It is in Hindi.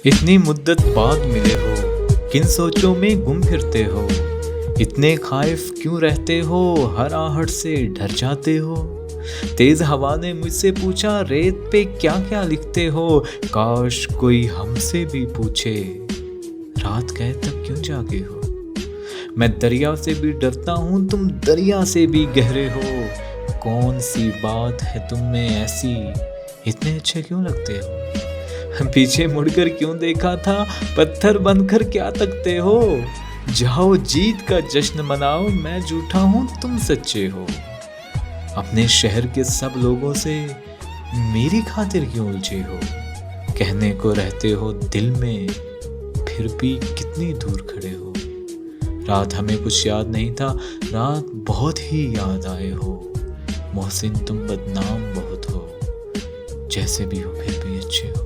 इतनी मुद्दत बाद मिले हो, किन सोचों में गुम फिरते हो, इतने खाइफ क्यों रहते हो, हर आहट से डर जाते हो। तेज हवा ने मुझसे पूछा, रेत पे क्या क्या लिखते हो, काश कोई हमसे भी पूछे, रात गए तब क्यों जागे हो। मैं दरिया से भी डरता हूँ, तुम दरिया से भी गहरे हो, कौन सी बात है तुम में ऐसी, इतने अच्छे क्यों लगते हो। पीछे मुड़कर क्यों देखा था, पत्थर बनकर क्या तकते हो, जाओ जीत का जश्न मनाओ, मैं झूठा हूँ तुम सच्चे हो। अपने शहर के सब लोगों से मेरी खातिर क्यों उलझे हो, कहने को रहते हो दिल में, फिर भी कितनी दूर खड़े हो। रात हमें कुछ याद नहीं था, रात बहुत ही याद आए हो। मोहसिन तुम बदनाम बहुत हो, जैसे भी हो फिर भी अच्छे हो।